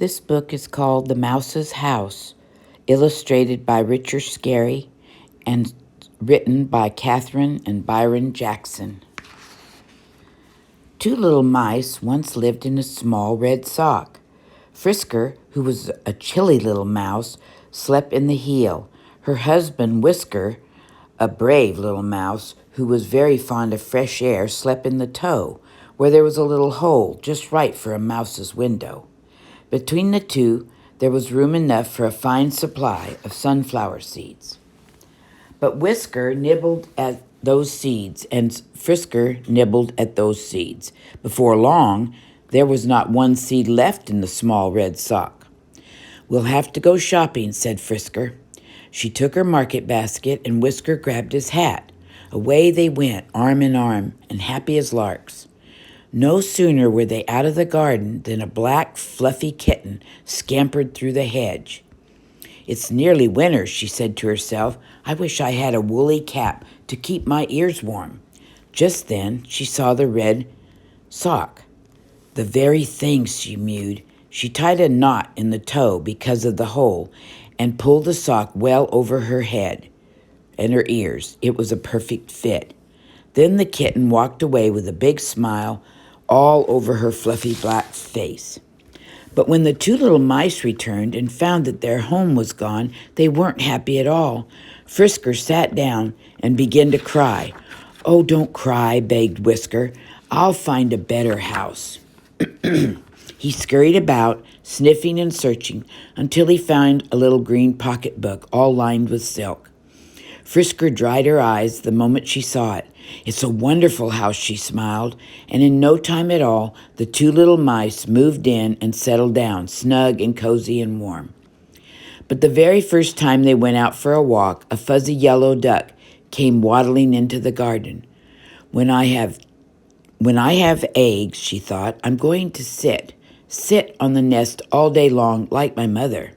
This book is called The Mouse's House, illustrated by Richard Scarry and written by Catherine and Byron Jackson. Two little mice once lived in a small red sock. Frisker, who was a chilly little mouse, slept in the heel. Her husband, Whisker, a brave little mouse who was very fond of fresh air, slept in the toe, where there was a little hole just right for a mouse's window. Between the two, there was room enough for a fine supply of sunflower seeds. But Whisker nibbled at those seeds, and Frisker nibbled at those seeds. Before long, there was not one seed left in the small red sock. "We'll have to go shopping," said Frisker. She took her market basket, and Whisker grabbed his hat. Away they went, arm in arm, and happy as larks. No sooner were they out of the garden than a black, fluffy kitten scampered through the hedge. "It's nearly winter," she said to herself. "I wish I had a woolly cap to keep my ears warm." Just then she saw the red sock. "The very thing," she mewed. She tied a knot in the toe because of the hole and pulled the sock well over her head and her ears. It was a perfect fit. Then the kitten walked away with a big smile all over her fluffy black face. But when the two little mice returned and found that their home was gone, they weren't happy at all. Frisker sat down and began to cry. "Oh, don't cry," begged Whisker. "I'll find a better house." He scurried about, sniffing and searching, until he found a little green pocketbook all lined with silk. Frisker dried her eyes the moment she saw it. "It's a wonderful house," she smiled, and in no time at all, the two little mice moved in and settled down, snug and cozy and warm. But the very first time they went out for a walk, a fuzzy yellow duck came waddling into the garden. When I have eggs," she thought, "I'm going to sit on the nest all day long like my mother."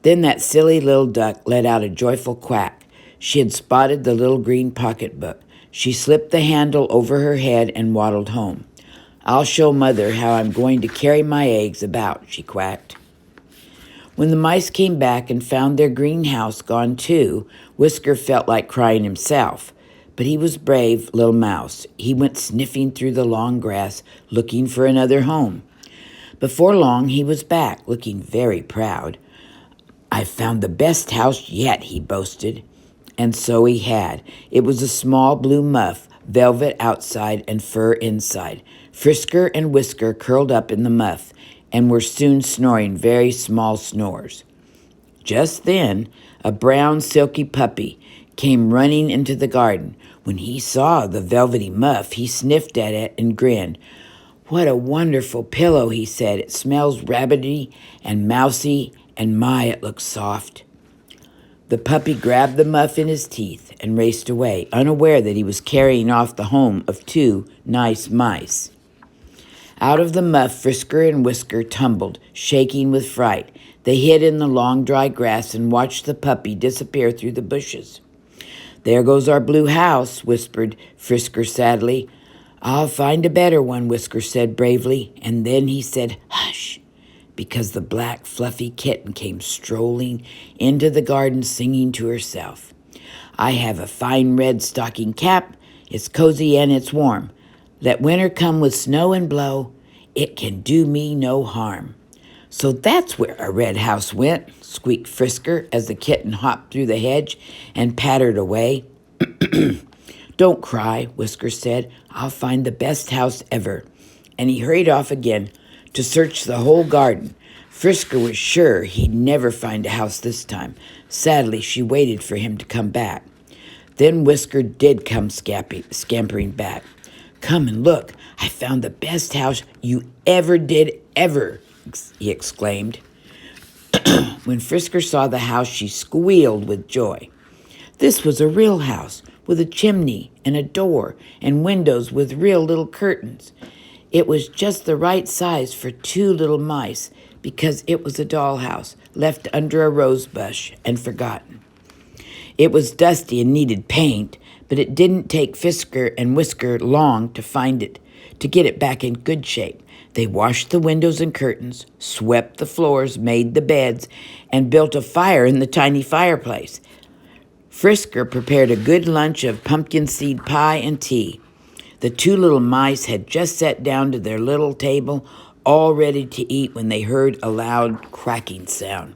Then that silly little duck let out a joyful quack. She had spotted the little green pocketbook. She slipped the handle over her head and waddled home. "I'll show Mother how I'm going to carry my eggs about," she quacked. When the mice came back and found their greenhouse gone too, Whisker felt like crying himself. But he was brave little mouse. He went sniffing through the long grass, looking for another home. Before long, he was back, looking very proud. "I've found the best house yet," he boasted. And so he had. It was a small blue muff, velvet outside and fur inside. Frisker and Whisker curled up in the muff and were soon snoring very small snores. Just then, a brown, silky puppy came running into the garden. When he saw the velvety muff, he sniffed at it and grinned. "What a wonderful pillow," he said. "It smells rabbity and mousy, and my, it looks soft." The puppy grabbed the muff in his teeth and raced away, unaware that he was carrying off the home of two nice mice. Out of the muff, Frisker and Whisker tumbled, shaking with fright. They hid in the long, dry grass and watched the puppy disappear through the bushes. "There goes our blue house," whispered Frisker sadly. "I'll find a better one," Whisker said bravely, and then he said, "Hush," because the black, fluffy kitten came strolling into the garden singing to herself. "I have a fine red stocking cap. It's cozy and it's warm. Let winter come with snow and blow. It can do me no harm." "So that's where a red house went," squeaked Frisker as the kitten hopped through the hedge and pattered away. "Don't cry," Whisker said. "I'll find the best house ever." And he hurried off again to search the whole garden. Frisker was sure he'd never find a house this time. Sadly, she waited for him to come back. Then Whisker did come scampering back. "Come and look. I found the best house you ever did, ever," he exclaimed. When Frisker saw the house, she squealed with joy. This was a real house with a chimney and a door and windows with real little curtains. It was just the right size for two little mice because it was a dollhouse left under a rose bush and forgotten. It was dusty and needed paint, but it didn't take Frisker and Whisker long to find it. to get it back in good shape. They washed the windows and curtains, swept the floors, made the beds, and built a fire in the tiny fireplace. Frisker prepared a good lunch of pumpkin seed pie and tea. The two little mice had just sat down to their little table, all ready to eat, when they heard a loud cracking sound.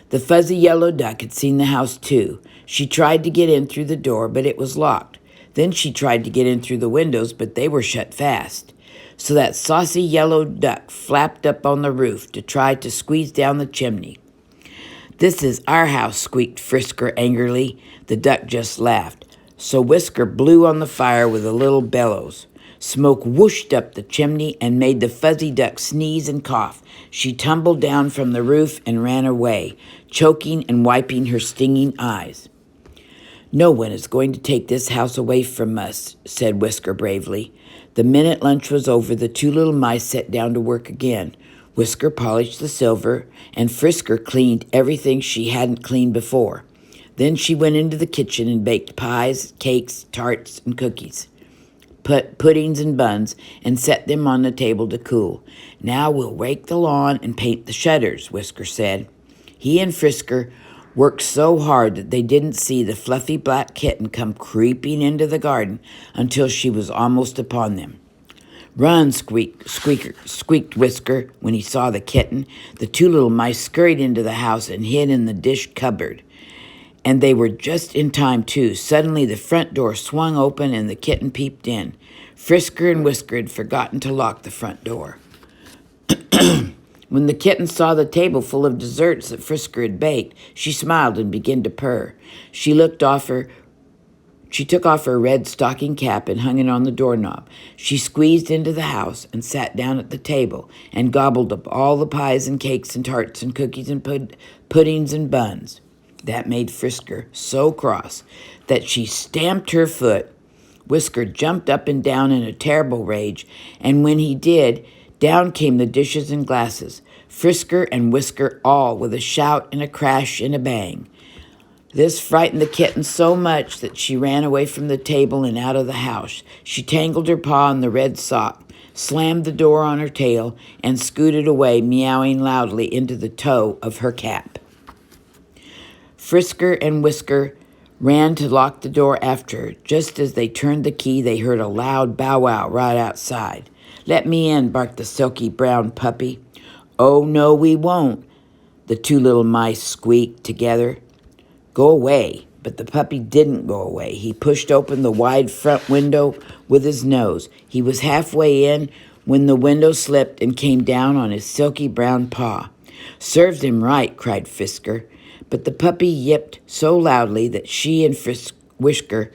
The fuzzy yellow duck had seen the house too. She tried to get in through the door, but it was locked. Then she tried to get in through the windows, but they were shut fast. So that saucy yellow duck flapped up on the roof to try to squeeze down the chimney. "This is our house," squeaked Frisker angrily. The duck just laughed. So Whisker blew on the fire with a little bellows. Smoke whooshed up the chimney and made the fuzzy duck sneeze and cough. She tumbled down from the roof and ran away, choking and wiping her stinging eyes. "No one is going to take this house away from us," said Whisker bravely. The minute lunch was over, the two little mice sat down to work again. Whisker polished the silver, and Frisker cleaned everything she hadn't cleaned before. Then she went into the kitchen and baked pies, cakes, tarts, and cookies, puddings and buns, and set them on the table to cool. "Now we'll rake the lawn and paint the shutters," Whisker said. He and Frisker worked so hard that they didn't see the fluffy black kitten come creeping into the garden until she was almost upon them. "Run," squeaked Whisker when he saw the kitten. The two little mice scurried into the house and hid in the dish cupboard. And they were just in time, too. Suddenly the front door swung open and the kitten peeped in. Frisker and Whisker had forgotten to lock the front door. When the kitten saw the table full of desserts that Frisker had baked, she smiled and began to purr. She took off her red stocking cap and hung it on the doorknob. She squeezed into the house and sat down at the table and gobbled up all the pies and cakes and tarts and cookies and puddings and buns. That made Frisker so cross that she stamped her foot. Whisker jumped up and down in a terrible rage, and when he did, down came the dishes and glasses. Frisker and Whisker all with a shout and a crash and a bang. This frightened the kitten so much that she ran away from the table and out of the house. She tangled her paw in the red sock, slammed the door on her tail, and scooted away, meowing loudly into the toe of her cap. Frisker and Whisker ran to lock the door after her. Just as they turned the key, they heard a loud bow-wow right outside. "Let me in," barked the silky brown puppy. "Oh, no, we won't," the two little mice squeaked together. "Go away." But the puppy didn't go away. He pushed open the wide front window with his nose. He was halfway in when the window slipped and came down on his silky brown paw. "Serves him right," cried Frisker. But the puppy yipped so loudly that she and Whisker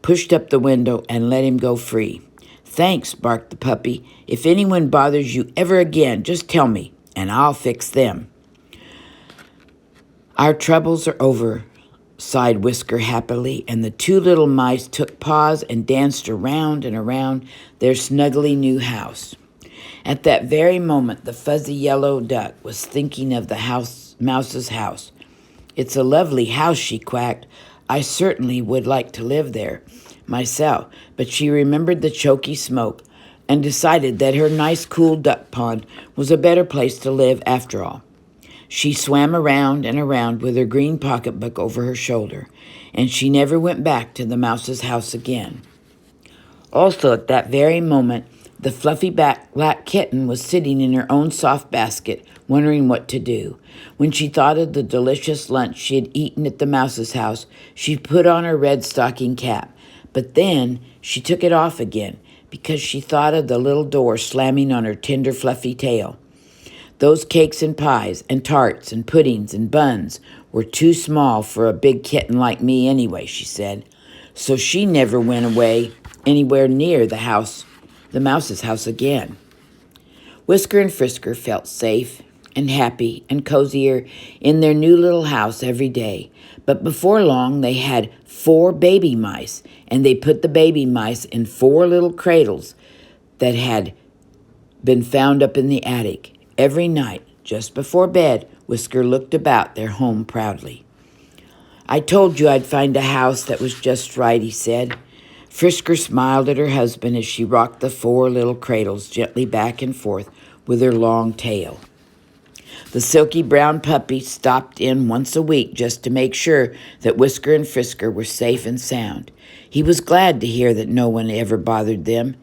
pushed up the window and let him go free. "Thanks," barked the puppy. "If anyone bothers you ever again, just tell me, and I'll fix them." "Our troubles are over," sighed Whisker happily, and the two little mice took paws and danced around and around their snuggly new house. At that very moment, the fuzzy yellow duck was thinking of the mouse's house. "It's a lovely house," she quacked. "I certainly would like to live there myself." But she remembered the choky smoke and decided that her nice, cool duck pond was a better place to live after all. She swam around and around with her green pocketbook over her shoulder, and she never went back to the mouse's house again. Also, at that very moment, the fluffy black kitten was sitting in her own soft basket, wondering what to do. When she thought of the delicious lunch she had eaten at the mouse's house, she put on her red stocking cap. But then she took it off again because she thought of the little door slamming on her tender, fluffy tail. Those cakes and pies and tarts and puddings and buns were too small for a big kitten like me anyway, she said. So she never went away anywhere near the mouse's house again. Whisker and Frisker felt safe and happy and cozier in their new little house every day. But before long, they had 4 baby mice, and they put the baby mice in 4 little cradles that had been found up in the attic. Every night, just before bed, Whisker looked about their home proudly. "I told you I'd find a house that was just right," he said. Frisker smiled at her husband as she rocked the 4 little cradles gently back and forth with her long tail. The silky brown puppy stopped in once a week just to make sure that Whisker and Frisker were safe and sound. He was glad to hear that no one ever bothered them,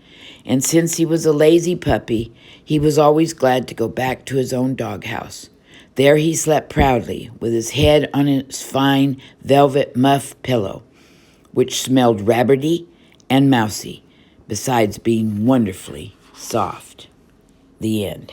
and since he was a lazy puppy, he was always glad to go back to his own doghouse. There he slept proudly, with his head on his fine velvet muff pillow, which smelled rabbity and mousy, besides being wonderfully soft. The end.